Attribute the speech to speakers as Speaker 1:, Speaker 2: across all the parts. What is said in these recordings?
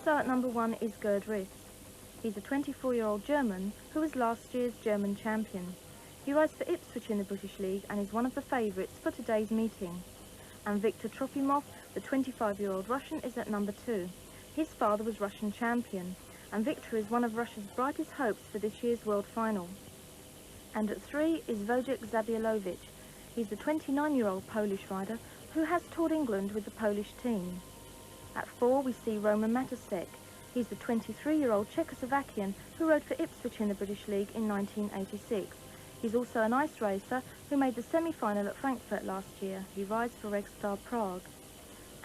Speaker 1: So at number 1 is Gerd. He's a 24-year-old German who was last year's German champion. He rides for Ipswich in the British League and is one of the favourites for today's meeting. And Viktor Trofimov, the 25-year-old Russian, is at number 2. His father was Russian champion, and Viktor is one of Russia's brightest hopes for this year's World Final. And at 3 is Wojciech Zabfalowicz. He's the 29-year-old Polish rider who has toured England with the Polish team. At 4 we see Roman Matousek. He's the 23-year-old Czechoslovakian who rode for Ipswich in the British League in 1986. He's also an ice racer who made the semi-final at Frankfurt last year. He rides for Regstar Prague.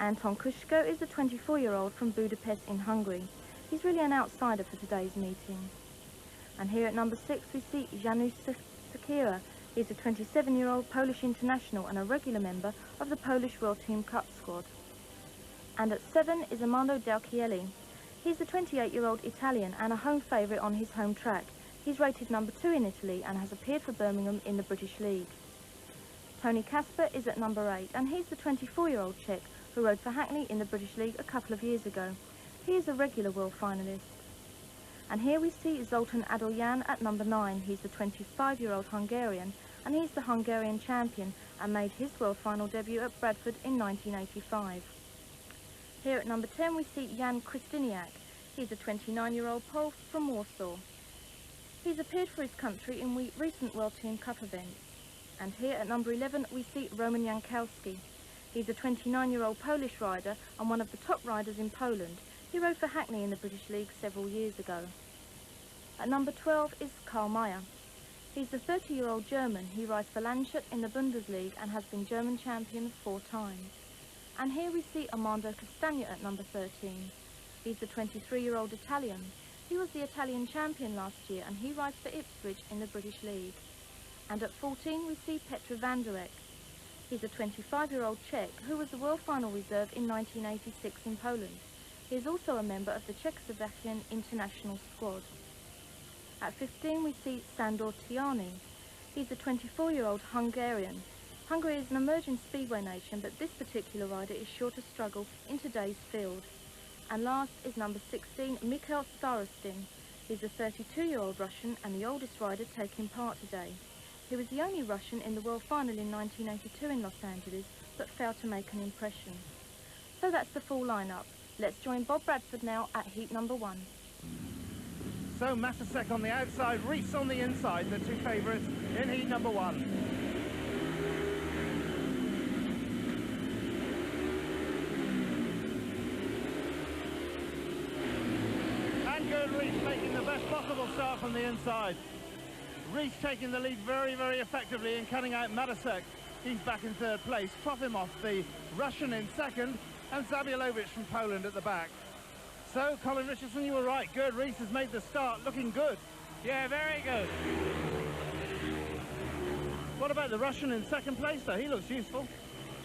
Speaker 1: Anton Kocso is the 24-year-old from Budapest in Hungary. He's really an outsider for today's meeting. And here at number 6 we see Janusz Stachyra. He's a 27-year-old Polish international and a regular member of the Polish World Team Cup squad. And at 7 is Armando Del Chiele. He's the 28-year-old Italian and a home favourite on his home track. He's rated number 2 in Italy and has appeared for Birmingham in the British League. Toni Kasper is at number 8 and he's the 24-year-old Czech who rode for Hackney in the British League a couple of years ago. He is a regular world finalist. And here we see Zoltan Adorjan at number 9. He's the 25-year-old Hungarian and he's the Hungarian champion and made his world final debut at Bradford in 1985. Here at number 10 we see Krzystyniak. He's a 29-year-old Pole from Warsaw. He's appeared for his country in recent World Team Cup events. And here at number 11 we see Roman Jankowski. He's a 29-year-old Polish rider and one of the top riders in Poland. He rode for Hackney in the British League several years ago. At number 12 is Karl Maier. He's the 30-year-old German. He rides for Landshut in the Bundesliga and has been German champion 4 times. And here we see Armando Del at number 13. He's the 23-year-old Italian. He was the Italian champion last year and he rides for Ipswich in the British League. And at 14 we see Petr Vandirek. He's a 25-year-old Czech who was the world final reserve in 1986 in Poland. He is also a member of the Czechoslovakian international squad. At 15 we see Sándor Tihanyi. He's a 24-year-old Hungarian. Hungary is an emerging speedway nation, but this particular rider is sure to struggle in today's field. And last is number 16, Mikheil Starostin. He's a 32-year-old Russian and the oldest rider taking part today. He was the only Russian in the world final in 1982 in Los Angeles, but failed to make an impression. So that's the full lineup. Let's join Bob Bradford now at heat number 1.
Speaker 2: So Matousek on the outside, Rees on the inside, the 2 favourites in heat number 1. Rees making the best possible start from the inside. Rees taking the lead very, very effectively and cutting out Matousek. He's back in 3rd place. Trofimov, the Russian, in 2nd, and Zabfalowicz from Poland at the back. So, Colin Richardson, you were right. Gerd Rees has made the start looking good.
Speaker 3: Yeah, very good.
Speaker 2: What about the Russian in 2nd place, though? He looks useful.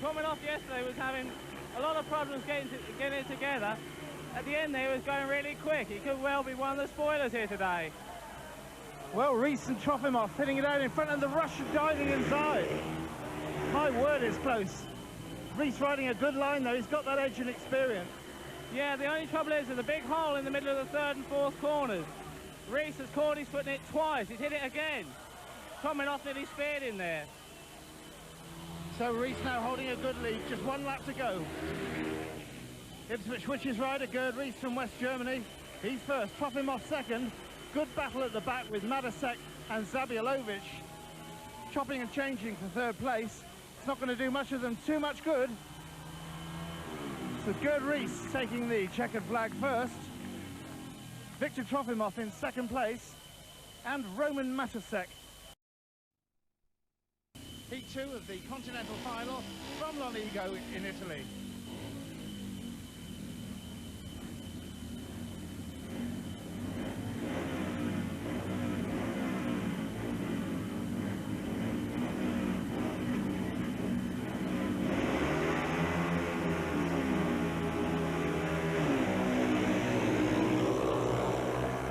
Speaker 3: Coming off yesterday was having a lot of problems getting it together. At the end there, he was going really quick. He could well be one of the spoilers here today.
Speaker 2: Well, Rees and Trofimov hitting it out in front, and the Russian diving inside. My word, it's close. Rees riding a good line, though. He's got that edge and experience.
Speaker 3: Yeah, the only trouble is there's a big hole in the middle of the 3rd and 4th corners. Rees has caught his foot in it twice. He's hit it again. Coming off nearly speared in there.
Speaker 2: So Rees now holding a good lead. Just 1 lap to go. Ipswich Witches rider Gerd Rees from West Germany. He's first, Trofimov 2nd. Good battle at the back with Matousek and Zabfalowicz chopping and changing for 3rd place. It's not going to do much of them too much good. So Gerd Rees taking the checkered flag first. Viktor Trofimov in 2nd place. And Roman Matousek. Heat 2 of the Continental final from Lonigó in Italy.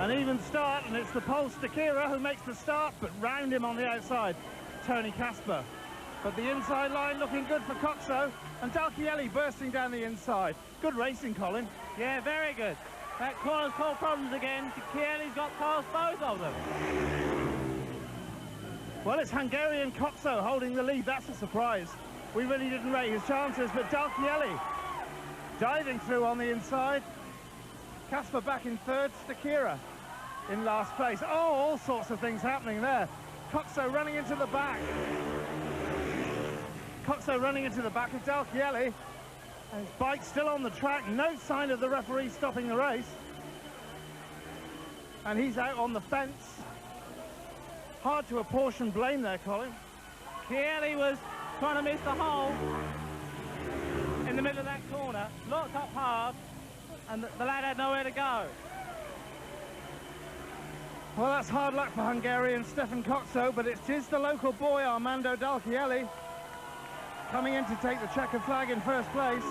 Speaker 2: An even start, and it's the Pole Stachyra who makes the start, but round him on the outside, Toni Kasper. But the inside line looking good for Kocso, and Del Chiele bursting down the inside. Good racing, Colin.
Speaker 3: Yeah, very good. That corner's caused problems again. Chiele's got past both of them.
Speaker 2: Well, it's Hungarian Kocso holding the lead. That's a surprise. We really didn't rate his chances, but Del Chiele diving through on the inside. Kasper back in third, Stachyra in last place. Oh, all sorts of things happening there. Kocso running into the back. Kocso running into the back of Del Chiele. And his bike still on the track. No sign of the referee stopping the race. And he's out on the fence. Hard to apportion blame there, Colin.
Speaker 3: Chiele was trying to miss the hole in the middle of that corner. Locked up hard, and the lad had nowhere to go.
Speaker 2: Well, that's hard luck for Hungarian Stefan Kocso, but it is the local boy, Armando Del Chiele, coming in to take the checkered flag in first place.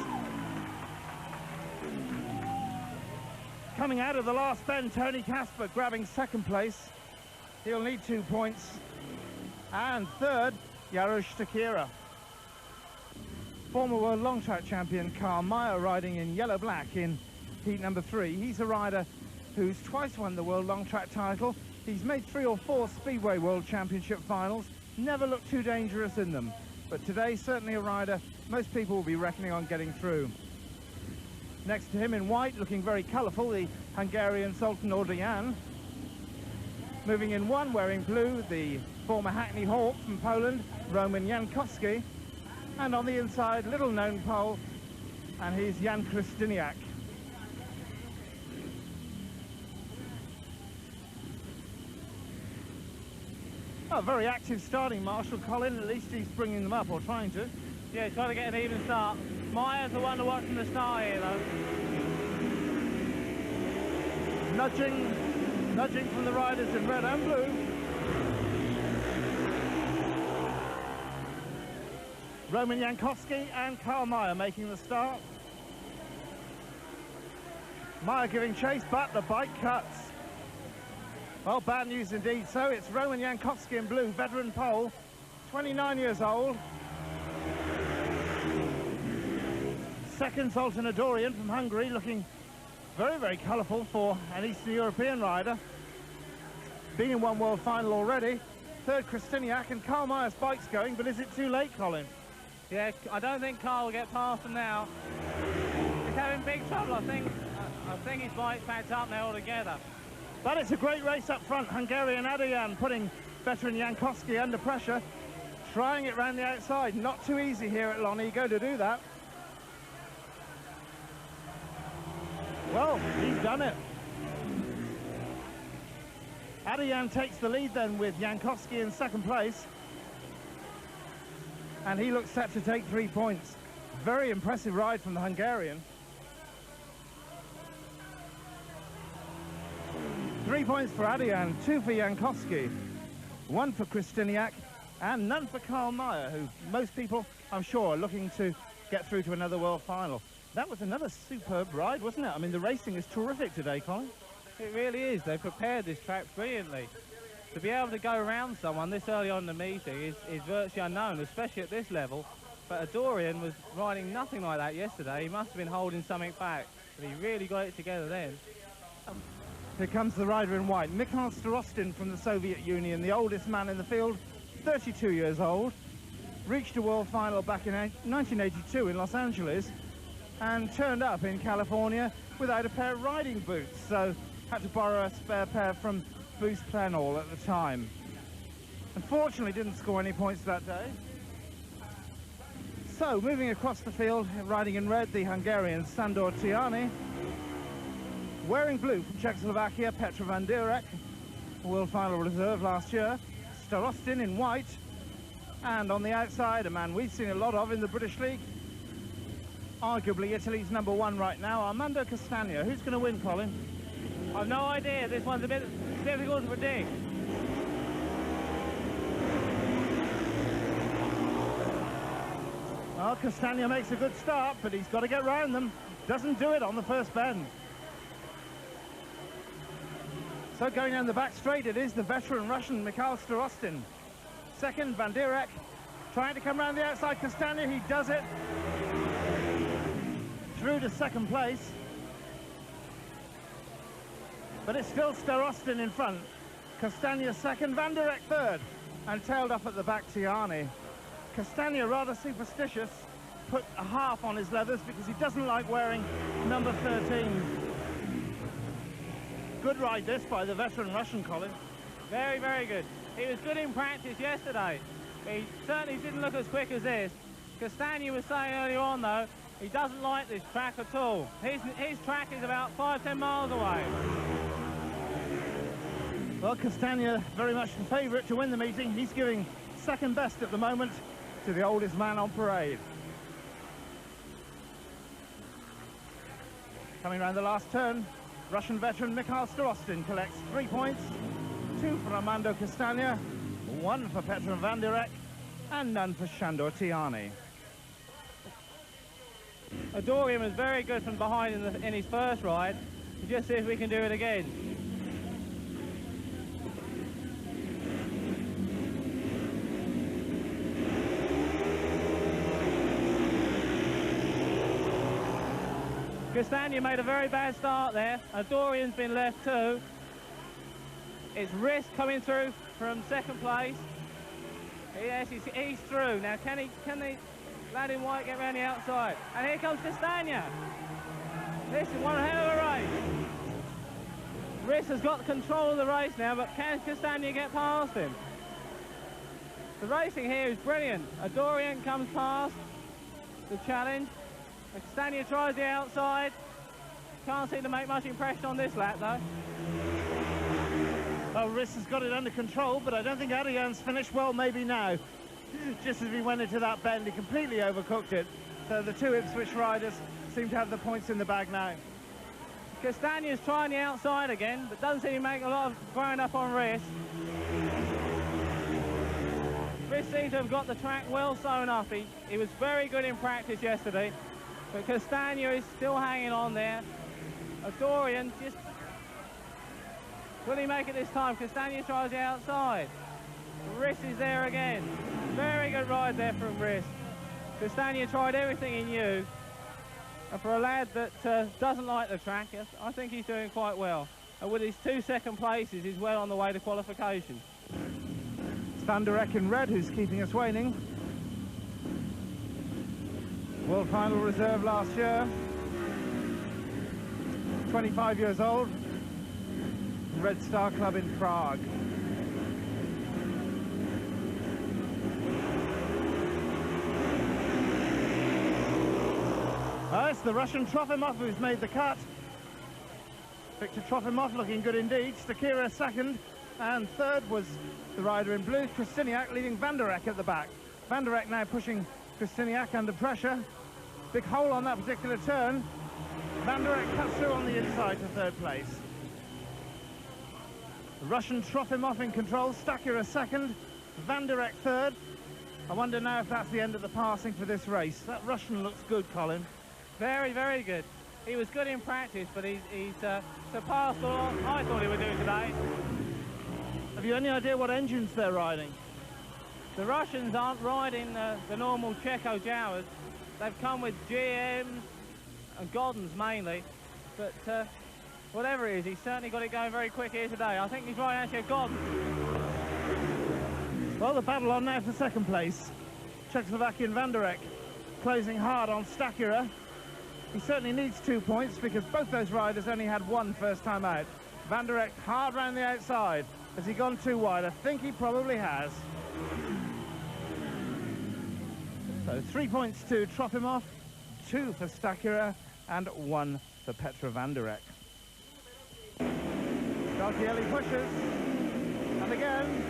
Speaker 2: Coming out of the last bend, Toni Kasper grabbing second place. He'll need 2 points. And third, Janusz Stachyra. Former world long track champion Karl Maier riding in yellow-black in heat number 3. He's a rider who's twice won the world long track title. He's made 3 or 4 Speedway World Championship finals. Never looked too dangerous in them. But today, certainly a rider most people will be reckoning on getting through. Next to him in white, looking very colourful, the Hungarian Zoltan Adorján. Moving in 1, wearing blue, the former Hackney Hawk from Poland, Roman Jankowski. And on the inside, little-known Pole, and he's Jan Krzystyniak. Oh, very active starting, Marshall. Colin, at least he's bringing them up, or trying to.
Speaker 3: Yeah, trying to get an even start. Maier's the one to watch from the start here, though. Nudging from the riders in red and blue. Roman Jankowski and Karl Maier making the start. Maier giving chase, but the bike cuts. Well, bad news indeed. So it's Roman Jankowski in blue, veteran pole, 29 years old. Second, Zoltan Adorjan from Hungary, looking very, very colourful for an Eastern European rider. Been in 1 world final already. Third, Krzystyniak, and Karl Maier's bike's going, but is it too late, Colin? Yeah, I don't think Karl will get past him now. He's having big trouble, I think his bike's packed up now altogether.
Speaker 2: But it's a great race up front. Hungarian Adorján putting veteran Jankowski under pressure. Trying it round the outside. Not too easy here at Lonigó to do that. Well, he's done it. Adorján takes the lead then with Jankowski in second place. And he looks set to take 3 points. Very impressive ride from the Hungarian. 3 points for Adorján, 2 for Jankowski, 1 for Krzystyniak, and none for Karl Maier, who most people, I'm sure, are looking to get through to another world final. That was another superb ride, wasn't it? I mean, the racing is terrific today, Colin.
Speaker 3: It really is. They prepared this track brilliantly. To be able to go around someone this early on in the meeting is virtually unknown, especially at this level. But Adorjan was riding nothing like that yesterday. He must have been holding something back, but he really got it together then.
Speaker 2: Here comes the rider in white, Mikheil Starostin from the Soviet Union, the oldest man in the field, 32 years old. Reached a world final back in 1982 in Los Angeles and turned up in California without a pair of riding boots, so had to borrow a spare pair from Boost Plenall at the time. Unfortunately didn't score any points that day. So moving across the field, riding in red, the Hungarian Sándor Tihanyi. Wearing blue from Czechoslovakia, Petr Vandirek, world final reserve last year. Starostin in white. And on the outside, a man we've seen a lot of in the British League. Arguably Italy's #1 right now, Armando Castagna. Who's going to win, Colin?
Speaker 3: I've no idea. This one's a bit difficult to predict.
Speaker 2: Well, Castagna makes a good start, but he's got to get round them. Doesn't do it on the first bend. So going down the back straight, it is the veteran Russian Mikheil Starostin. Second, Vandirek, trying to come around the outside. Castagna, he does it. Through to second place.
Speaker 3: but it's still Starostin in front. Krzystyniak second, Vandirek third, and tailed off at the back Tihanyi. Krzystyniak, rather superstitious, put a half on his leathers because he doesn't like wearing number 13. Good ride this by the veteran Russian, Colin.
Speaker 4: Very, very good. He was good in practice yesterday. He certainly didn't look as quick as this. Krzystyniak was saying earlier on, though, he doesn't like this track at all. His track is about 5–10 miles away.
Speaker 3: Well, Krzystyniak very much the favourite to win the meeting. He's giving second best at the moment to the oldest man on parade. Coming round the last turn, Russian veteran Mikheil Starostin collects 3 points, 2 for Armando Krzystyniak, 1 for Petr and Vandirek, and none for Sándor Tihanyi.
Speaker 4: Adorjan was very good from behind in his first ride. We'll just see if we can do it again. Krzystyniak made a very bad start there. Adorjan's been left too. It's Risk coming through from second place. Yes, he's through. Now can the lad in white get around the outside? And here comes Krzystyniak. This is one hell of a race. Risk has got control of the race now, but can Krzystyniak get past him? The racing here is brilliant. Adorjan comes past the challenge. Krzystyniak tries the outside. Can't seem to make much impression on this lap, though.
Speaker 3: Well, Riss has got it under control, but I don't think Adorjan's finished. Well, maybe now. Just as he went into that bend, he completely overcooked it. So the two Ipswich riders seem to have the points in the bag now.
Speaker 4: Krzystyniak's trying the outside again, but doesn't seem to make a lot of ground up on Riss. Riss seems to have got the track well sewn up. He was very good in practice yesterday, but Krzystyniak is still hanging on there. Adorjan just... Will he make it this time? Krzystyniak tries the outside. Riss is there again. Very good ride there from Riss. Krzystyniak tried everything he knew. And for a lad that doesn't like the track, I think he's doing quite well. And with his 2 second places, he's well on the way to qualification.
Speaker 3: It's Vandirek in red who's keeping us waning. World final reserve last year. 25 years old. Red Star Club in Prague. It's the Russian Trofimov who's made the cut. Viktor Trofimov looking good indeed. Stachyra second, and third was the rider in blue, Krzystyniak, leaving Vandirek at the back. Vandirek now pushing Krzystyniak under pressure. Big hole on that particular turn. Vandirek cuts through on the inside to third place. The Russian Trofimov in control, Stachyra second, Vandirek third. I wonder now if that's the end of the passing for this race. That Russian looks good, Colin.
Speaker 4: Very, very good. He was good in practice, but he's surpassed all I thought he would do today.
Speaker 3: Have you any idea what engines they're riding?
Speaker 4: The Russians aren't riding the normal Checo Jawas. They've come with GMs and Gordons mainly, but whatever it is, he's certainly got it going very quick here today. I think he's riding actually a Gordon.
Speaker 3: Well, the battle on now for second place. Czechoslovakian Vandirek closing hard on Stachyra. He certainly needs 2 points because both those riders only had one first time out. Vandirek hard round the outside. Has he gone too wide? I think he probably has. So 3 points to Trofimov, 2 for Stachyra, and 1 for Petr Vandirek. Del Chiele pushes, and again.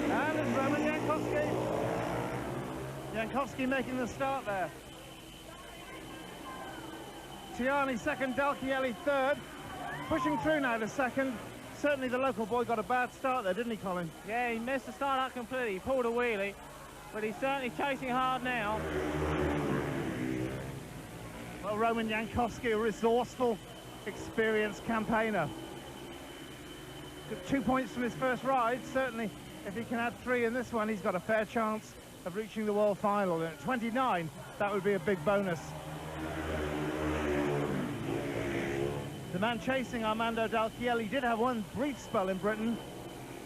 Speaker 3: And it's Roman Jankowski. Jankowski making the start there. Tihanyi second, Del Chiele third. Pushing through now to second. Certainly the local boy got a bad start there, didn't he, Colin?
Speaker 4: Yeah, he missed the start up completely. He pulled a wheelie, but he's certainly chasing hard now.
Speaker 3: Well, Roman Jankowski, a resourceful, experienced campaigner. Got 2 points from his first ride. Certainly, if he can add 3 in this one, he's got a fair chance of reaching the world final. And at 29, that would be a big bonus. The man chasing Armando Del Chiele did have one brief spell in Britain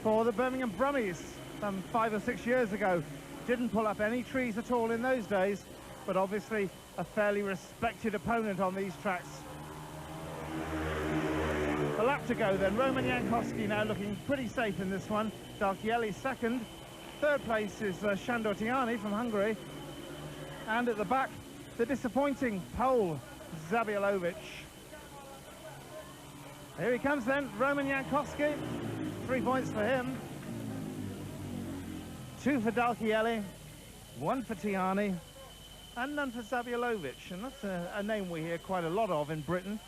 Speaker 3: for the Birmingham Brummies some 5 or 6 years ago. Didn't pull up any trees at all in those days, but obviously a fairly respected opponent on these tracks. A lap to go then. Roman Jankowski now looking pretty safe in this one. Del Chiele second. Third place is Sándor Tihanyi from Hungary. And at the back, the disappointing Pole, Zabfalowicz. Here he comes then, Roman Jankowski. 3 points for him. 2 for Del Chiele, 1 for Tihanyi, and none for Zabfalowicz. And that's a name we hear quite a lot of in Britain.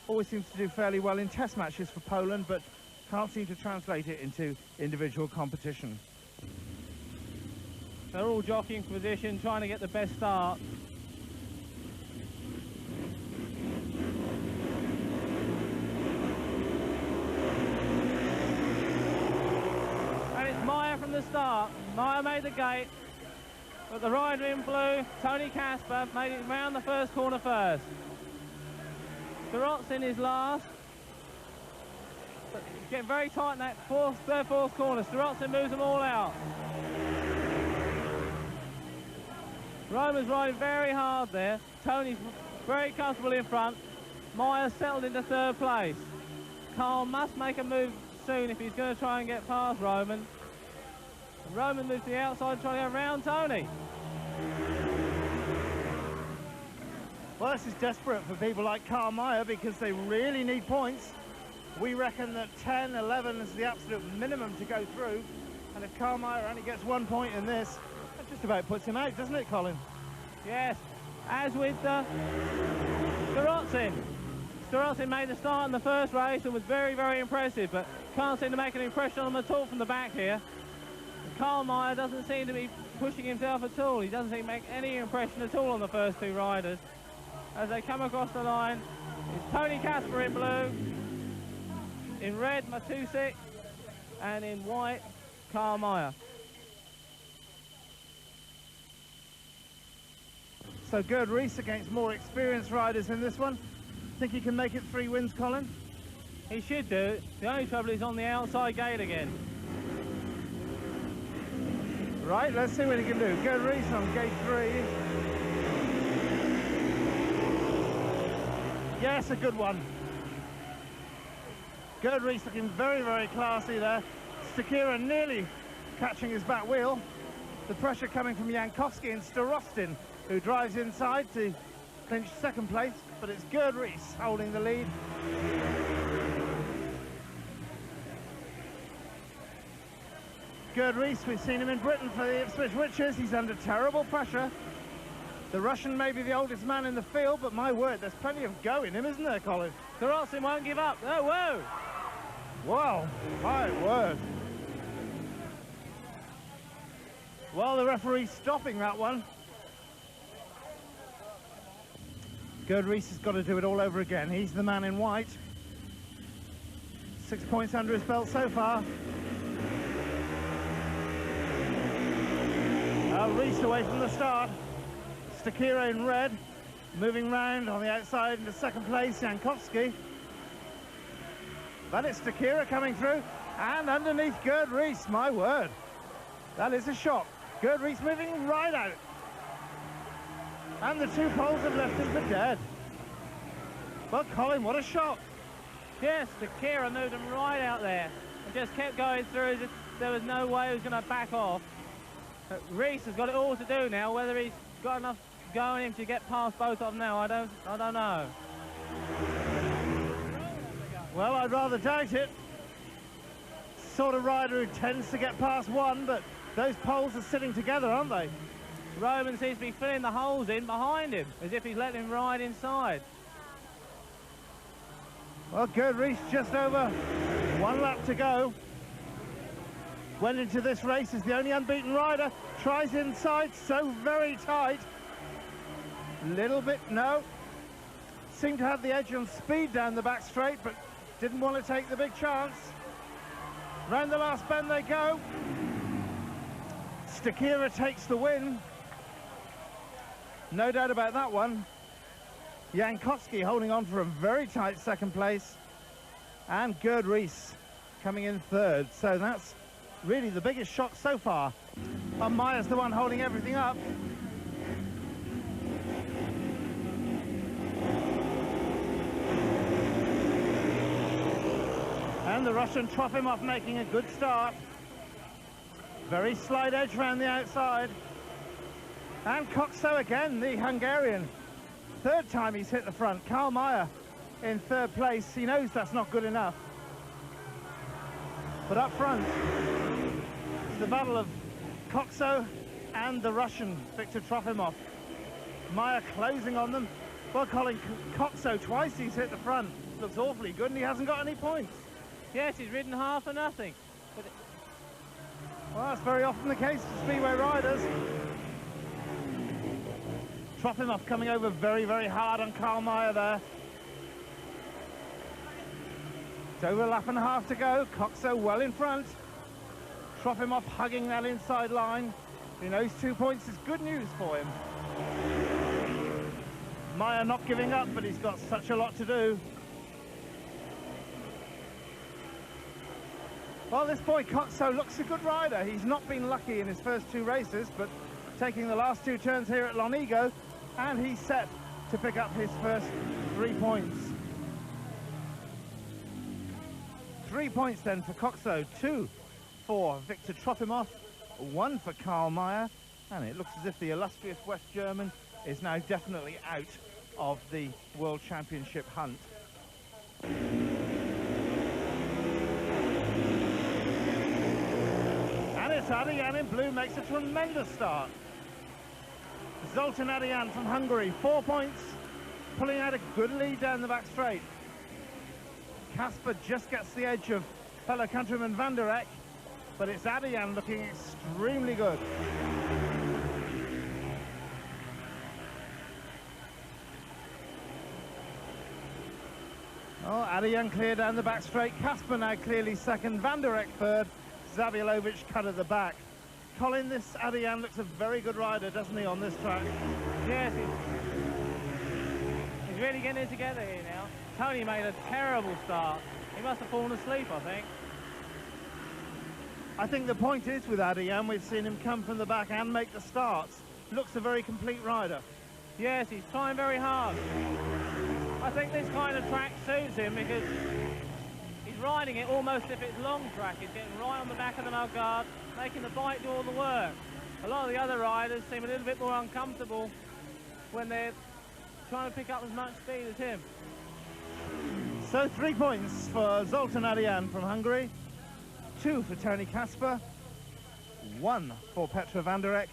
Speaker 3: Always seems to do fairly well in test matches for Poland, but can't seem to translate it into individual competition.
Speaker 4: They're all jockeying for position, trying to get the best start. And it's Maier from the start. Maier made the gate, but the rider in blue, Toni Kasper, made it round the first corner first. Starostin is last. But getting very tight in that third, fourth corner. Starostin moves them all out. Roman's riding very hard there. Tony's very comfortable in front. Maier settled into third place. Karl must make a move soon if he's going to try and get past Roman. Roman moves to the outside, trying to go around Toni.
Speaker 3: Well, this is desperate for people like Karl Maier because they really need points. We reckon that 10, 11 is the absolute minimum to go through. And if Karl Maier only gets 1 point in this, that just about puts him out, doesn't it, Colin?
Speaker 4: Yes, as with Starostin. Starostin made the start in the first race and was very, very impressive, but can't seem to make an impression on him at all from the back here. Karl Maier doesn't seem to be pushing himself at all. He doesn't seem to make any impression at all on the first 2 riders. As they come across the line, it's Toni Kasper in blue, in red Matousek, and in white Karl Maier.
Speaker 3: So Gerd Rees against more experienced riders in this one. Think he can make it 3 wins, Colin?
Speaker 4: He should do. The only trouble is on the outside gate again.
Speaker 3: Right, let's see what he can do. Gerd Rees on gate 3. Yes, a good one. Gerd Rees looking very, very classy there. Stachyra nearly catching his back wheel. The pressure coming from Jankowski and Starostin, who drives inside to clinch second place, but it's Gerd Rees holding the lead. Gerd Rees, we've seen him in Britain for the Ipswich Witches. He's under terrible pressure. The Russian may be the oldest man in the field, but my word, there's plenty of go in him, isn't there, Colin?
Speaker 4: Starostin won't give up. Oh, whoa!
Speaker 3: Wow, my word. Well, the referee's stopping that one. Gerd Rees has got to do it all over again. He's the man in white. 6 points under his belt so far. Rees away from the start. Stachyra in red, moving round on the outside into second place, Jankowski. But it's Stachyra coming through, and underneath Gerd Rees, my word. That is a shock. Gerd Rees moving right out. And the 2 poles have left him for dead. Well, Colin, what a shock.
Speaker 4: Yes, Stachyra moved him right out there and just kept going through as if there was no way he was going to back off. But Rees has got it all to do now. Whether he's got enough going him to get past both of them now, I don't know.
Speaker 3: Well, I'd rather doubt it. Sort of rider who tends to get past one, but those poles are sitting together, aren't they?
Speaker 4: Roman seems to be filling the holes in behind him, as if he's letting him ride inside.
Speaker 3: Well, Gerd Rees just over 1 lap to go. Went into this race as the only unbeaten rider. Tries inside, so very tight. Little bit, no. Seemed to have the edge on speed down the back straight, but didn't want to take the big chance. Round the last bend they go. Stachyra takes the win. No doubt about that one. Jankowski holding on for a very tight second place. And Gerd coming in third. So that's really the biggest shock so far. And Maier's the one holding everything up. And the Russian Trofimov making a good start. Very slight edge around the outside. And Kocso again, the Hungarian. Third time he's hit the front. Karl Maier in third place. He knows that's not good enough. But up front, it's the battle of Kocso and the Russian, Viktor Trofimov. Maier closing on them. Well, Colin, Kocso twice he's hit the front. Looks awfully good and he hasn't got any points.
Speaker 4: Yes, he's ridden half for nothing. But
Speaker 3: well, that's very often the case for Speedway riders. Trofimov coming over very, very hard on Karl Maier there. It's over a lap and a half to go. Kocso well in front. Trofimov hugging that inside line. He knows 2 points is good news for him. Maier not giving up, but he's got such a lot to do. Well, this boy Kocso looks a good rider. He's not been lucky in his first two races, but taking the last two turns here at Lonigó, and he's set to pick up his first 3 points. 3 points then for Kocso, 2 for Viktor Trofimov, 1 for Karl Maier, and it looks as if the illustrious West German is now definitely out of the World Championship hunt. Adorján in blue makes a tremendous start. Zoltan Adorján from Hungary, 4 points, pulling out a good lead down the back straight. Kasper just gets the edge of fellow countryman Vandirek, but it's Adorján looking extremely good. Oh, Adorján clear down the back straight. Kasper now clearly second, Vandirek third. Zabfalowicz cut at the back. Colin, this Adorján looks a very good rider, doesn't he, on this track?
Speaker 4: yes, he's really getting it together here now. Toni made a terrible start. He must have fallen asleep, I think.
Speaker 3: I think the point is with Adorján, we've seen him come from the back and make the starts. Looks a very complete rider.
Speaker 4: Yes, he's trying very hard. I think this kind of track suits him because he's riding it almost if it's long track. He's getting right on the back of the mudguard, making the bike do all the work. A lot of the other riders seem a little bit more uncomfortable when they're trying to pick up as much speed as him.
Speaker 3: So 3 points for Zoltan Adorján from Hungary, 2 for Toni Kasper, 1 for Petr Vandirek,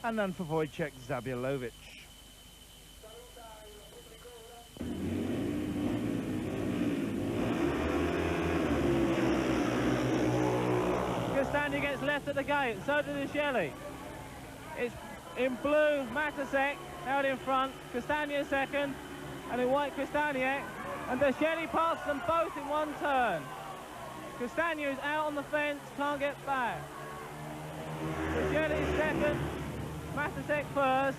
Speaker 3: and none for Wojciech Zabfalowicz.
Speaker 4: Krzystyniak gets left at the gate, so does De Chiele. It's in blue, Matousek out in front, Krzystyniak second, and in white Krzystyniak, and De Chiele passes them both in one turn. Krzystyniak is out on the fence, can't get back. De Chiele second, Matousek first,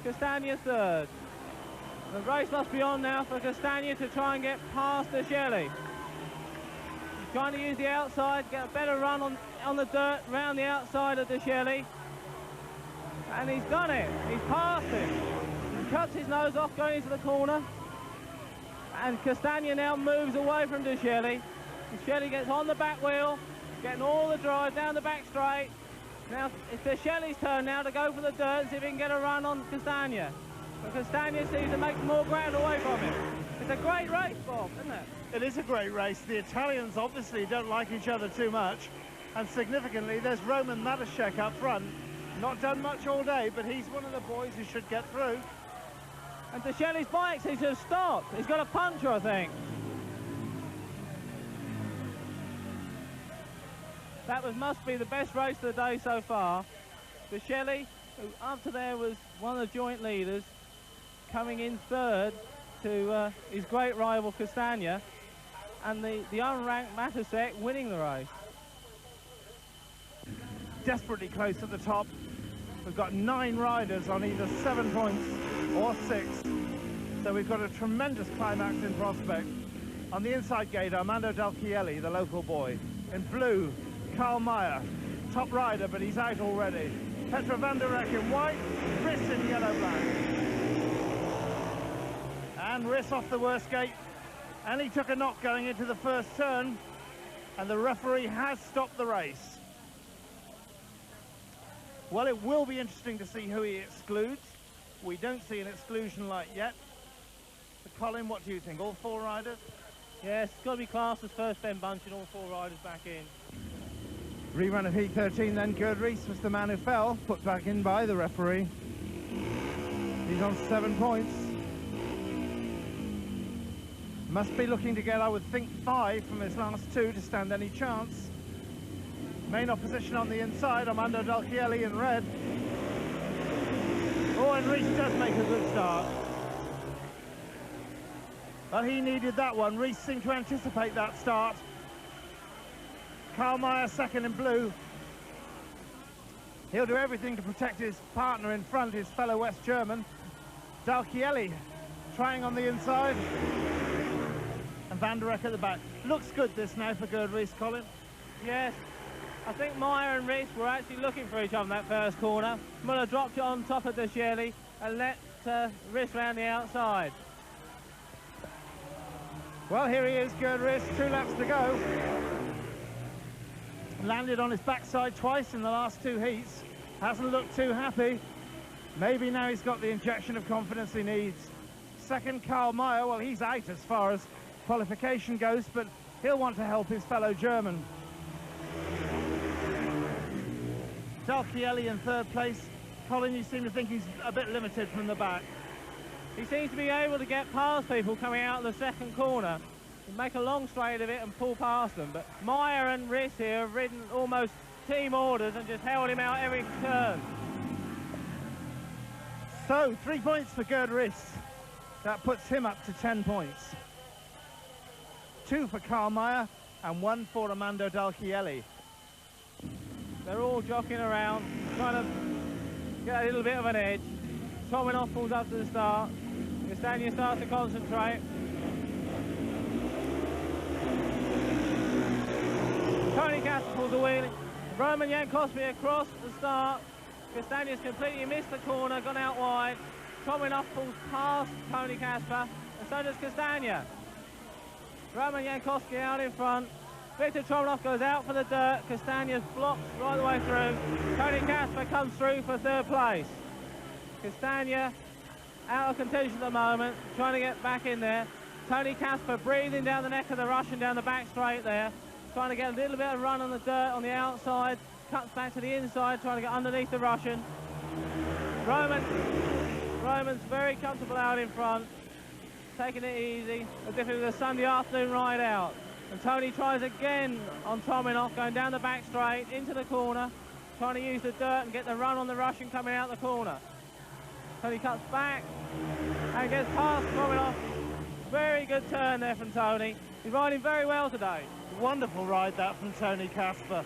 Speaker 4: Krzystyniak third. The race must be on now for Krzystyniak to try and get past De Chiele. Trying to use the outside, get a better run on the dirt round the outside of De Chiele. And he's done it. He's passed him. He cuts his nose off going into the corner. And Krzystyniak now moves away from De Chiele. De Chiele gets on the back wheel, getting all the drive down the back straight. Now it's De Chiele's turn now to go for the dirt and see if he can get a run on Krzystyniak. But Krzystyniak seems to make more ground away from him. It's a great race, Bob, isn't it?
Speaker 3: It is a great race. The Italians obviously don't like each other too much. And significantly, there's Roman Matousek up front. Not done much all day, but he's one of the boys who should get through.
Speaker 4: And De Chiele's bike seems to have stopped. He's got a puncture, I think. That must be the best race of the day so far. De Chiele, who up to there was one of the joint leaders, coming in third to his great rival Krzystyniak, and the unranked Matousek winning the race.
Speaker 3: Desperately close at the top. We've got 9 riders on either 7 points or 6. So we've got a tremendous climax in prospect. On the inside gate, Armando Del Chiele, the local boy. In blue, Karl Maier, top rider, but he's out already. Petr Vandirek in white, Riss in yellow-black. And Riss off the worst gate, and he took a knock going into the first turn, and the referee has stopped the race. Well, it will be interesting to see who he excludes. We don't see an exclusion light yet. But Colin, what do you think? All four riders?
Speaker 4: Yes, it's got to be classed as first Ben bunch and all four riders back in.
Speaker 3: Rerun of heat 13 then. Gerd Rees was the man who fell, put back in by the referee. He's on 7 points. Must be looking to get, I would think, 5 from his last 2 to stand any chance. Main opposition on the inside, Armando Del Chiele in red. Oh, and Rees does make a good start. But he needed that one. Rees seemed to anticipate that start. Karl Maier second in blue. He'll do everything to protect his partner in front, his fellow West German. Del Chiele trying on the inside. And Vandirek at the back. Looks good this now for Gerd Rees, Colin.
Speaker 4: Yes, I think Maier and Rees were actually looking for each other in that first corner. Muller dropped it on top of Del Chiele and let Rees round the outside.
Speaker 3: Well, here he is, Gerd Rees, 2 laps to go. Landed on his backside twice in the last 2 heats. Hasn't looked too happy. Maybe now he's got the injection of confidence he needs. Second, Karl Maier. Well, he's out as far as qualification goes, but he'll want to help his fellow German. Del Chiele in 3rd place. Colin, you seem to think he's a bit limited from the back.
Speaker 4: He seems to be able to get past people coming out of the second corner, make a long straight of it and pull past them. But Maier and Rees here have ridden almost team orders and just held him out every turn.
Speaker 3: So 3 points for Gerd Rees. That puts him up to 10 points. 2 for Karl Maier and 1 for Armando Del Chiele.
Speaker 4: They're all jockeying around, trying to get a little bit of an edge. Trofimov pulls up to the start. Krzystyniak starts to concentrate. Toni Kasper pulls a wheelie. Roman Jankowski across the start. Krzystyniak's completely missed the corner, gone out wide. Trofimov pulls past Toni Kasper, and so does Krzystyniak. Roman Jankowski out in front. Viktor Trofimov goes out for the dirt. Krzystyniak blocks right the way through. Toni Kasper comes through for 3rd place. Krzystyniak out of contention at the moment, trying to get back in there. Toni Kasper breathing down the neck of the Russian down the back straight there. Trying to get a little bit of run on the dirt on the outside. Cuts back to the inside, trying to get underneath the Russian. Roman's very comfortable out in front, taking it easy, as if it was a Sunday afternoon ride out. And Toni tries again on Trofimov, going down the back straight, into the corner, trying to use the dirt and get the run on the Russian coming out the corner. Toni cuts back and gets past Trofimov. Very good turn there from Toni. He's riding very well today.
Speaker 3: Wonderful ride that from Toni Kasper.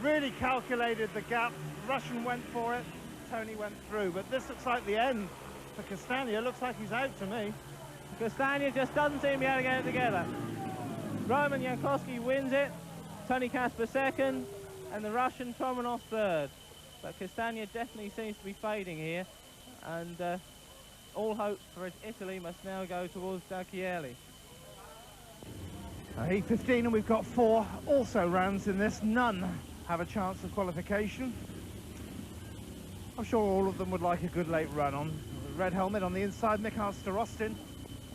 Speaker 3: Really calculated the gap. Russian went for it. Toni went through. But this looks like the end for Krzystyniak. Looks like he's out to me.
Speaker 4: Krzystyniak just doesn't seem to be able to get it together. Roman Jankowski wins it. Toni Kasper 2nd. And the Russian Trofimov 3rd. But Krzystyniak definitely seems to be fading here. And all hope for Italy must now go towards Del Chiele.
Speaker 3: Heat 15, and we've got 4 also rounds in this. None have a chance of qualification. I'm sure all of them would like a good late run on. Red helmet on the inside, Mikheil Starostin.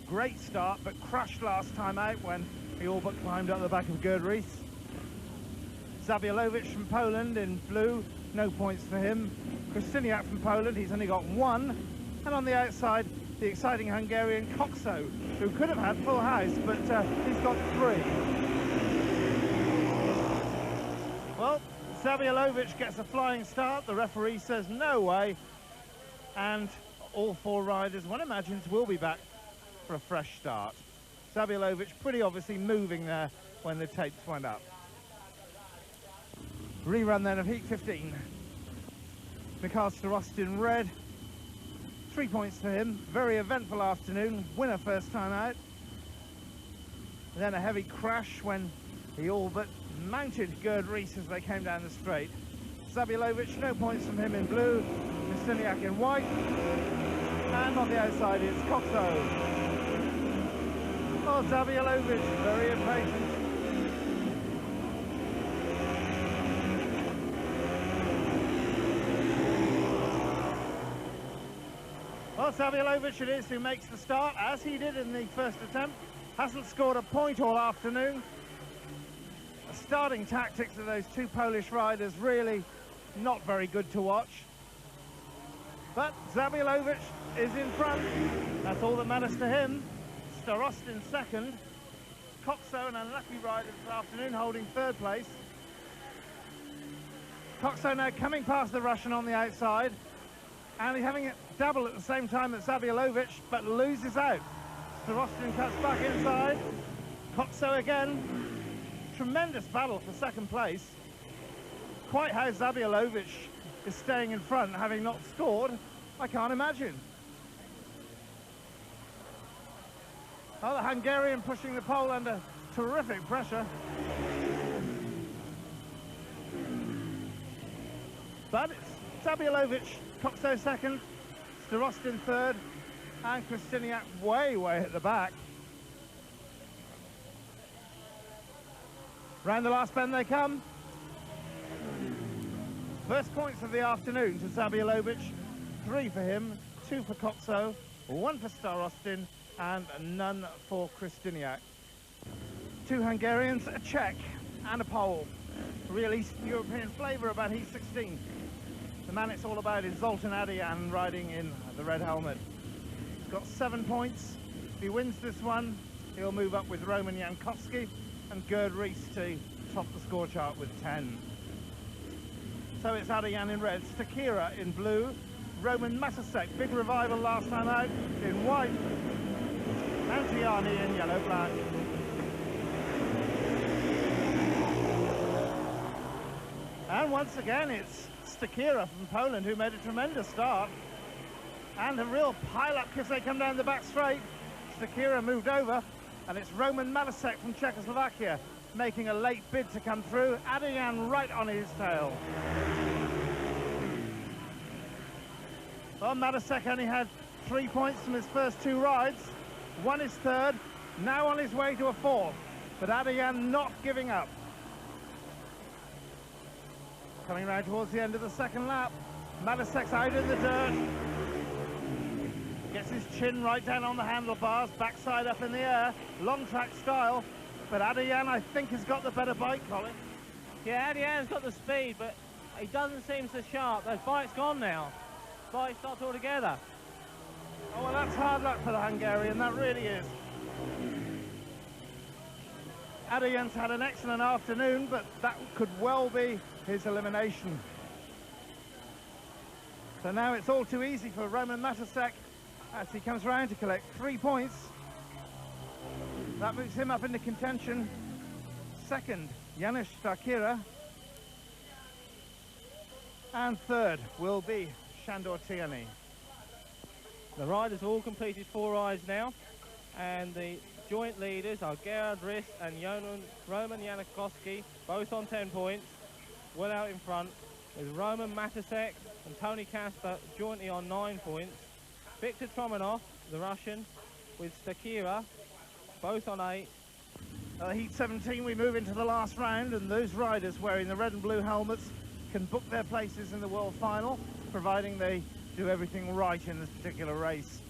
Speaker 3: Great start, but crashed last time out when he all but climbed up the back of Gerd Rees. Zabfalowicz from Poland in blue, no points for him. Krzystyniak from Poland, he's only got 1. And on the outside, the exciting Hungarian Kocso, who could have had full house, but he's got 3. Well, Zabfalowicz gets a flying start. The referee says no way. And all 4 riders, one imagines, will be back for a fresh start. Zabfalowicz pretty obviously moving there when the tapes went up. Rerun then of Heat 15. Mikheil Starostin red. 3 points for him. Very eventful afternoon. Winner first time out. And then a heavy crash when he all but mounted Gerd Rees as they came down the straight. Zabfalowicz, no points from him in blue. Krzystyniak in white. And on the outside it's Kocso. Oh, Zabfalowicz, very impatient. Well, Zabfalowicz it is who makes the start, as he did in the first attempt. Hasn't scored a point all afternoon. The starting tactics of those two Polish riders really not very good to watch. But Zabfalowicz is in front. That's all that matters to him. Starostin second. Kocso, an unlucky rider this afternoon, holding third place. Kocso now coming past the Russian on the outside. And he's having it double at the same time as Zabfalowicz, but loses out. Starostin cuts back inside. Kocso again. Tremendous battle for second place. Quite how Zabfalowicz is staying in front, having not scored, I can't imagine. Oh, the Hungarian pushing the pole under terrific pressure. But it's Zabfalowicz, Kocso second, Starostin third, and Krzystyniak way at the back. Round the last bend they come. First points of the afternoon to Zabfalowicz. 3 for him, 2 for Kocso, 1 for Starostin, and none for Krzystyniak. 2 Hungarians, a Czech, and a Pole. Real Eastern European flavour about E16. The man it's all about is Zoltan Adorjan, riding in the red helmet. He's got 7 points. If he wins this one, he'll move up with Roman Jankowski and Gerd Rees to top the score chart with 10. So it's Adorjan in red, Stachyra in blue, Roman Matousek, big revival last time out, in white, and Tihanyi in yellow-black. And once again it's Stachyra from Poland who made a tremendous start. And a real pile-up because they come down the back straight. Stachyra moved over, and it's Roman Matousek from Czechoslovakia making a late bid to come through. Adorjan right on his tail. Well, Matousek only had 3 points from his first 2 rides. 1 is third, now on his way to a 4th. But Adorjan not giving up. Coming round towards the end of the second lap. Matousek's out in the dirt. Gets his chin right down on the handlebars, backside up in the air, long track style. But Adorjan, I think, has got the better bike, Colin.
Speaker 4: Yeah, Adorjan's got the speed, but he doesn't seem so sharp. That bike's gone now. Bike stopped altogether.
Speaker 3: Oh, well, that's hard luck for the Hungarian, that really is. Adorjan's had an excellent afternoon, but that could well be his elimination. So now it's all too easy for Roman Matousek as he comes round to collect 3 points. That moves him up into contention. Second, Janusz Stachyra. And third will be Sándor Tihanyi.
Speaker 4: The riders all completed 4 rides now, and the joint leaders are Gerd Rees and Roman Jankowski, both on 10 points, well out in front, with Roman Matousek and Toni Kasper jointly on 9 points. Viktor Trofimov, the Russian, with Stachyra, both on 8.
Speaker 3: Heat 17, we move into the last round, and those riders wearing the red and blue helmets can book their places in the world final, providing they do everything right in this particular race.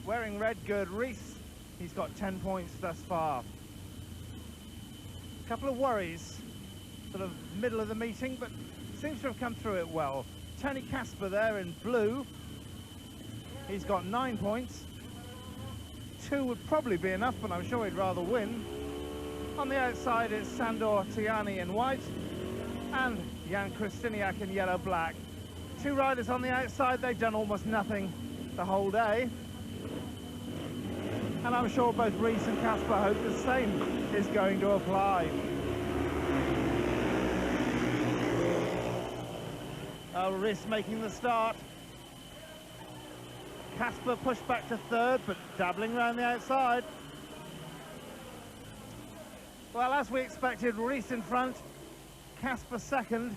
Speaker 3: Wearing red, Gerd Rees, he's got 10 points thus far. A couple of worries, sort of middle of the meeting, but seems to have come through it well. Toni Kasper there in blue, he's got 9 points. 2 would probably be enough, but I'm sure he'd rather win. On the outside it's Sándor Tihanyi in white and Jan Krzystyniak in yellow-black. 2 riders on the outside, they've done almost nothing the whole day. And I'm sure both Rees and Kasper hope the same is going to apply. Rees making the start. Kasper pushed back to third, but dabbling around the outside. Well, as we expected, Rees in front, Kasper second.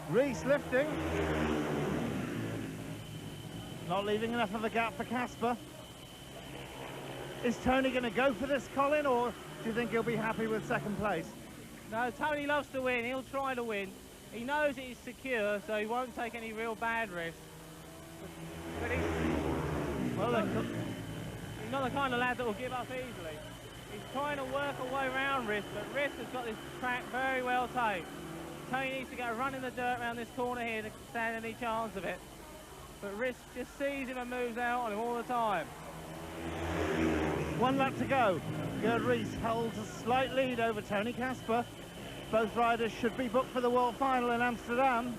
Speaker 3: Rees lifting. Not leaving enough of a gap for Kasper. Is Toni going to go for this, Colin, or do you think he'll be happy with second place?
Speaker 4: No, Toni loves to win. He'll try to win. He knows he's secure, so he won't take any real bad risks. But he's not the kind of lad that will give up easily. He's trying to work a way around Riss, but Riss has got this track very well taped. Toni needs to go run in the dirt around this corner here to stand any chance of it. But Riss just sees him and moves out on him all the time.
Speaker 3: 1 lap to go. Gerd Rees holds a slight lead over Toni Kasper. Both riders should be booked for the World Final in Amsterdam.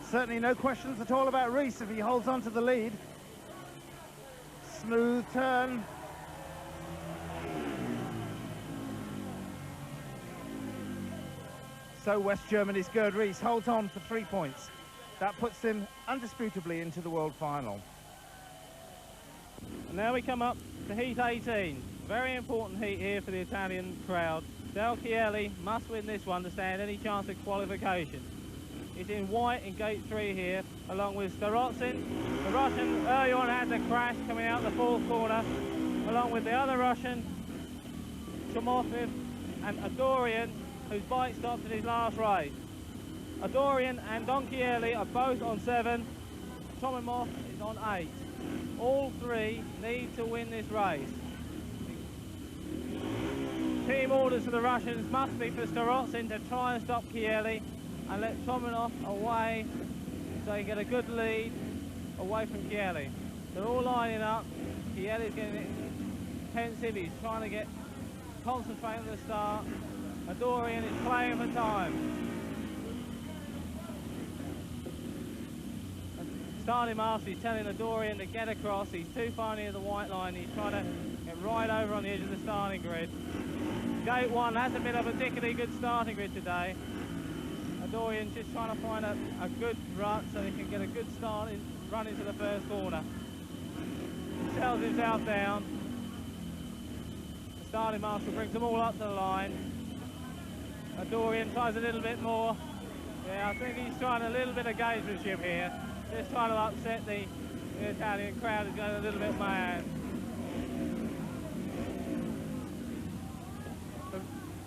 Speaker 3: Certainly no questions at all about Rees if he holds on to the lead. Smooth turn. So West Germany's Gerd Rees holds on for 3 points. That puts him undisputably into the World Final.
Speaker 4: And now we come up to heat 18. Very important heat here for the Italian crowd. Del Chiele must win this one to stand any chance of qualification. He's in white in gate 3 here, along with Starostin. The Russian early on had the crash coming out the 4th corner, along with the other Russian, Trofimov, and Adorjan, whose bike stopped in his last race. Adorjan and Del Chiele are both on 7. Trofimov is on 8. All 3 need to win this race. Team orders for the Russians must be for Starostin to try and stop Chiele and let Trofimov away so he get a good lead away from Chiele. They're all lining up. Chiele's getting intensive. He's trying to get concentrated at the start. Adorjan is playing for time. Starting master, he's telling Adorjan to get across. He's too far near the white line. He's trying to get right over on the edge of the starting grid. Gate 1 hasn't been a particularly good starting grid today. Adorjan's just trying to find a good rut so he can get a good start and run into the first corner. He sells himself down. The starting master brings them all up to the line. Adorjan tries a little bit more. Yeah, I think he's trying a little bit of gamesmanship here. Just trying to upset the Italian crowd is going a little bit mad.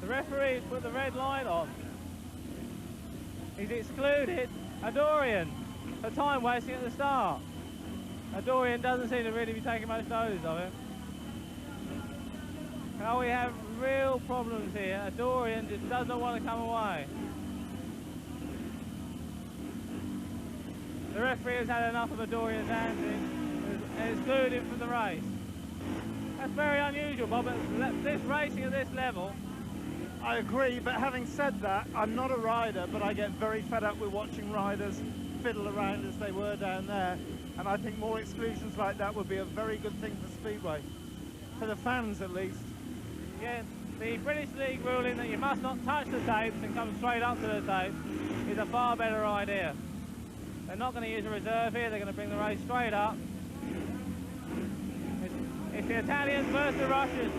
Speaker 4: The referee has put the red light on. He's excluded Adorjan for time wasting at the start. Adorjan doesn't seem to really be taking much notice of him. Now we have real problems here. Adorjan just does not want to come away. The referee has had enough of Adorjan's antics and excluded him from the race. That's very unusual, Bob, but this racing at this level.
Speaker 3: I agree, but having said that, I'm not a rider, but I get very fed up with watching riders fiddle around as they were down there. And I think more exclusions like that would be a very good thing for Speedway. For the fans, at least.
Speaker 4: Yeah, the British League ruling that you must not touch the tapes and come straight up to the tapes is a far better idea. They're not going to use a reserve here, they're going to bring the race straight up. It's the Italians versus the Russians.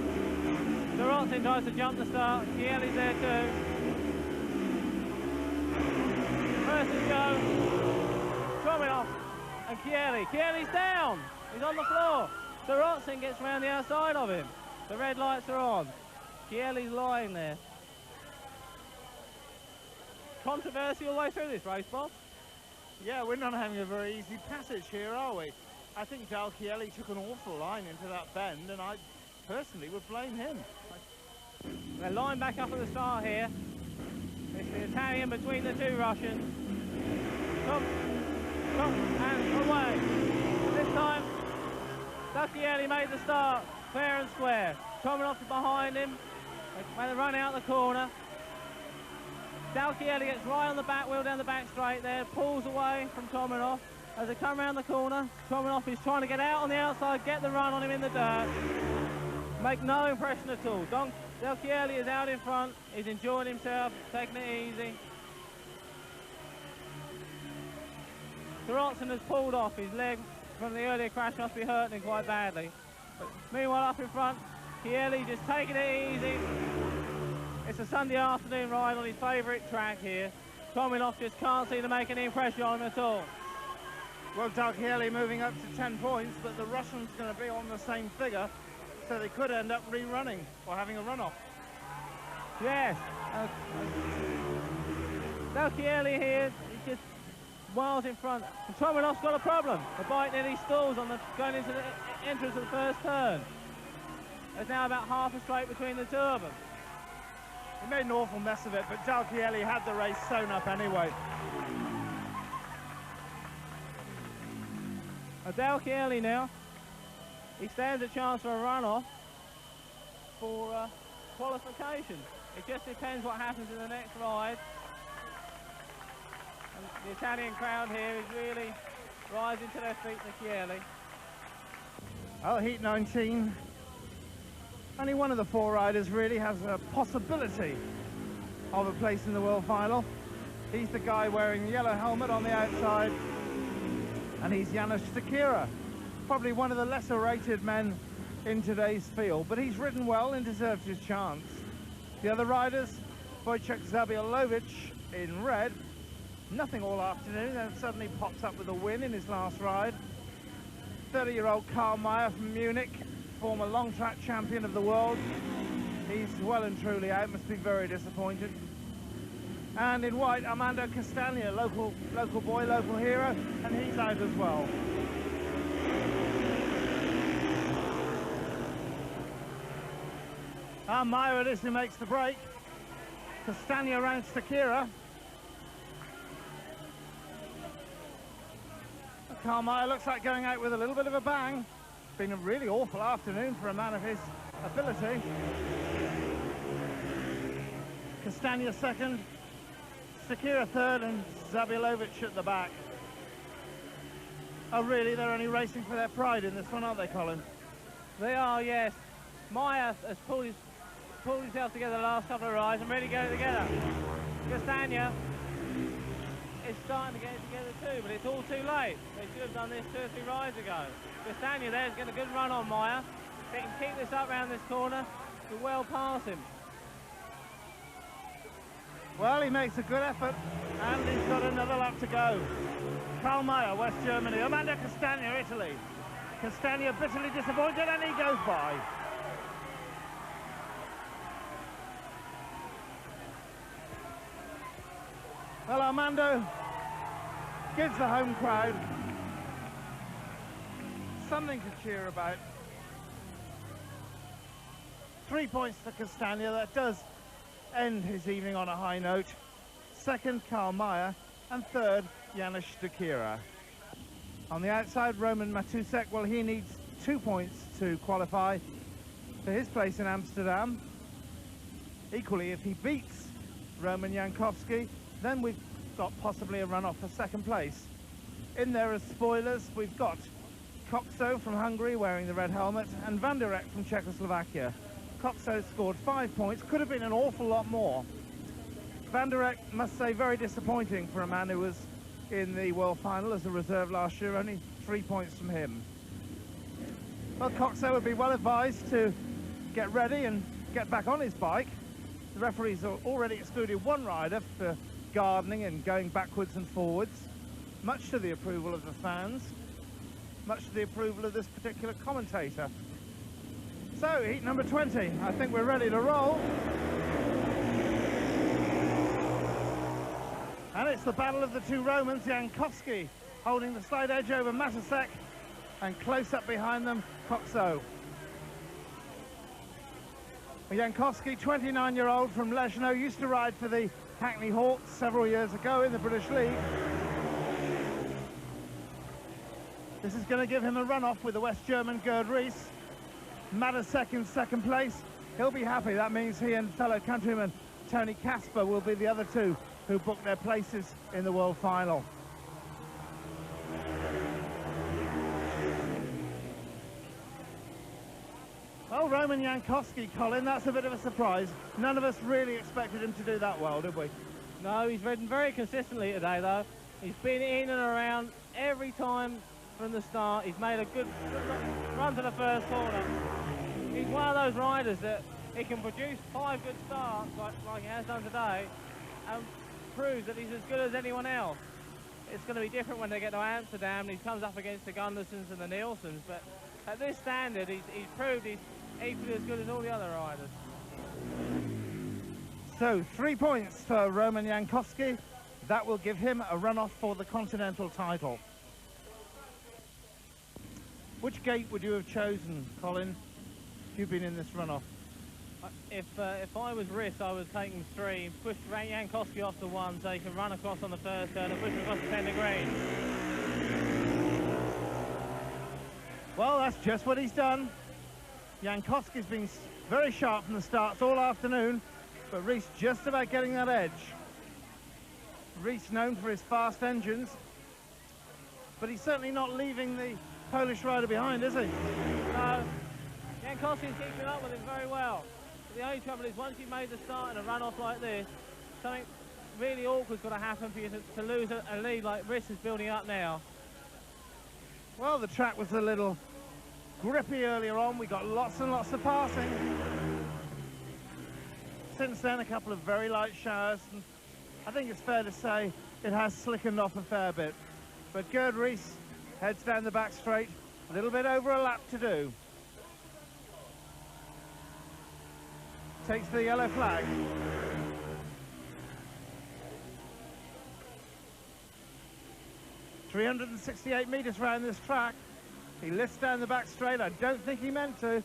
Speaker 4: Starostin tries to jump the start, Chiele's there too. First is go, Trofimov and Chiele. Chiele's down, he's on the floor. Starostin gets round the outside of him. The red lights are on. Chiele's lying there. Controversy all the way through this race, Bob.
Speaker 3: Yeah, we're not having a very easy passage here, are we? I think Del Chiele took an awful line into that bend, and I personally would blame him.
Speaker 4: They're lined back up at the start here. It's the Italian between the 2 Russians. Come, and away. This time, Del Chiele made the start, fair and square. Trofimov behind him, they run out the corner. Del Chiele gets right on the back wheel down the back straight there, pulls away from Trofimov. As they come around the corner, Trofimov is trying to get out on the outside, get the run on him in the dirt. Make no impression at all. Del Chiele is out in front, he's enjoying himself, taking it easy. Starostin has pulled off. His leg from the earlier crash must be hurting him quite badly. But meanwhile, up in front, Chiele just taking it easy. It's a Sunday afternoon ride on his favourite track here. Trofimov just can't seem to make any impression on him at all.
Speaker 3: Well, Del Chiele moving up to 10 points, but the Russian's going to be on the same figure, so they could end up rerunning or having a runoff.
Speaker 4: Yes. Del Chiele here, he's just miles in front. And Trofimov's got a problem. The bike nearly stalls on the going into the entrance of the first turn. There's now about half a straight between the two of them.
Speaker 3: He made an awful mess of it, but Del Chiele had the race sewn up anyway.
Speaker 4: Del Chiele now, he stands a chance for a runoff for qualification. It just depends what happens in the next ride. And the Italian crowd here is really rising to their feet for Chiele.
Speaker 3: Well, Heat 19, only one of the four riders really has a possibility of a place in the world final. He's the guy wearing the yellow helmet on the outside, and he's Janusz Stachyra, probably one of the lesser rated men in today's field, but he's ridden well and deserves his chance. The other riders, Wojciech Zabfalowicz in red, nothing all afternoon, then suddenly pops up with a win in his last ride. 30-year-old Karl Maier from Munich, former long track champion of the world. He's well and truly out, must be very disappointed. And in white, Armando Castagna, local boy, local hero, and he's out as well. Maier it is who makes the break. Castagna around Stachyra. Karl Maier looks like going out with a little bit of a bang. It's been a really awful afternoon for a man of his ability. Castagna second, Stachyra third, and Zabfalowicz at the back. Oh really, they're only racing for their pride in this one, aren't they, Colin?
Speaker 4: They are, yes. Maier has pulled himself together the last couple of rides and really got it together. Castagna is starting to get it together too, but it's all too late. They should have done this 2 or 3 rides ago. Castagna there's getting a good run on Maier. They can keep this up around this corner, to well pass him.
Speaker 3: Well, he makes a good effort, and he's got another lap to go. Karl Maier, West Germany. Armando Castagna, Italy. Castagna bitterly disappointed, and he goes by. Well, Armando gives the home crowd something to cheer about. 3 points for Castagna. That does end his evening on a high note. Second, Karl Maier, and third, Janusz Stachyra. On the outside, Roman Matousek, well, he needs 2 points to qualify for his place in Amsterdam. Equally, if he beats Roman Jankowski, then we've got possibly a runoff for second place. In there as spoilers, we've got Kocso from Hungary wearing the red helmet, and Vandirek from Czechoslovakia. Kocso scored 5 points, could have been an awful lot more. Vandirek, must say, very disappointing for a man who was in the world final as a reserve last year, only 3 points from him. Well, Kocso would be well advised to get ready and get back on his bike. The referees have already excluded one rider for gardening and going backwards and forwards, much to the approval of the fans, much to the approval of this particular commentator. So, heat number 20, I think we're ready to roll. And it's the battle of the two Romans, Jankowski holding the slight edge over Matousek, and close up behind them, Kocso. Jankowski, 29-year-old from Leszno, used to ride for the Hackney Hawks several years ago in the British League. This is going to give him a runoff with the West German Gerd. Matousek in second place. He'll be happy. That means he and fellow countryman Toni Kasper will be the other two who book their places in the world final. Well, Roman Jankowski, Colin, that's a bit of a surprise. None of us really expected him to do that well, did we?
Speaker 4: No, he's ridden very consistently today, though. He's been in and around every time from the start. He's made a good run to the first corner. He's one of those riders that he can produce 5 good starts like he has done today and proves that he's as good as anyone else. It's going to be different when they get to Amsterdam and he comes up against the Gundersons and the Nielsens, but at this standard he's proved he's equally as good as all the other riders.
Speaker 3: So 3 points for Roman Jankowski. That will give him a run-off for the Continental title. Which gate would you have chosen, Colin, if you've been in this run-off?
Speaker 4: If I was Riss, I would take him 3, push Jankowski off the 1 so he can run across on the first turn and push him across the 10 green.
Speaker 3: Well, that's just what he's done. Jankowski's been very sharp from the starts all afternoon, but Riss just about getting that edge. Riss known for his fast engines, but he's certainly not leaving the Polish rider behind, is he?
Speaker 4: No, Jankowski's keeping up with him very well. But the only trouble is once you've made the start in a run-off like this, something really awkward's got to happen for you to lose a lead like Riss is building up now.
Speaker 3: Well, the track was a little grippy earlier on. We got lots and lots of passing. Since then, a couple of very light showers. And I think it's fair to say it has slickened off a fair bit. But Gerd Riss heads down the back straight, a little bit over a lap to do. Takes the yellow flag. ...368 metres round this track. He lifts down the back straight. I don't think he meant to,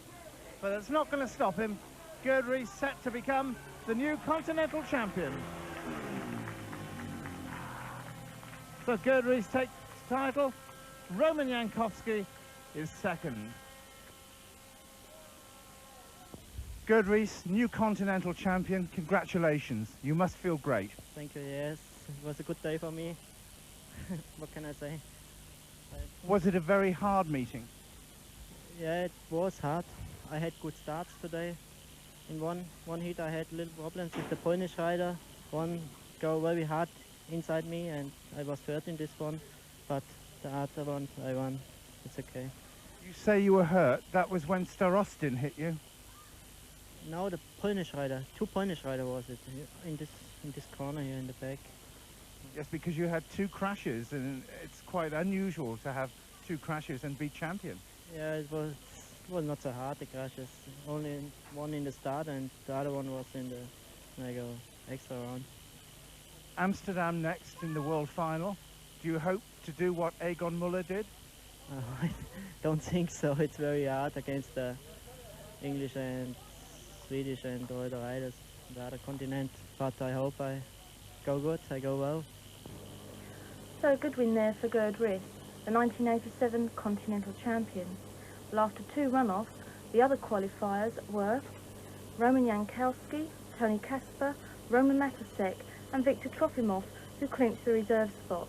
Speaker 3: but it's not going to stop him. Gerd Riss set to become the new Continental champion. So Gerd Riss takes the title. Roman Jankowski is second. Gerd Riss, new Continental champion. Congratulations. You must feel great.
Speaker 5: Thank you, yes. It was a good day for me. What can I say?
Speaker 3: Was it a very hard meeting?
Speaker 5: Yeah, it was hard. I had good starts today. In one heat I had little problems with the Polish rider. One go very hard inside me and I was third in this one, but the other one I won. It's okay.
Speaker 3: You say you were hurt. That was when Starostin hit you?
Speaker 5: No, the Polish rider. 2 Polish rider was it in this corner here in the back.
Speaker 3: Yes, because you had 2 crashes, and it's quite unusual to have 2 crashes and be champion.
Speaker 5: Yeah, it was not so hard, the crashes. Only one in the start and the other one was in the extra round.
Speaker 3: Amsterdam next in the world final. Do you hope to do what Egon Müller did?
Speaker 5: I don't think so. It's very hard against the English and Swedish and all the riders, the other continent. But I hope I go good, I go well.
Speaker 1: So a good win there for Gerd Riss, the 1987 Continental champion. Well, after 2 runoffs, the other qualifiers were Roman Jankowski, Toni Kasper, Roman Matousek and Viktor Trofimov, who clinched the reserve spot.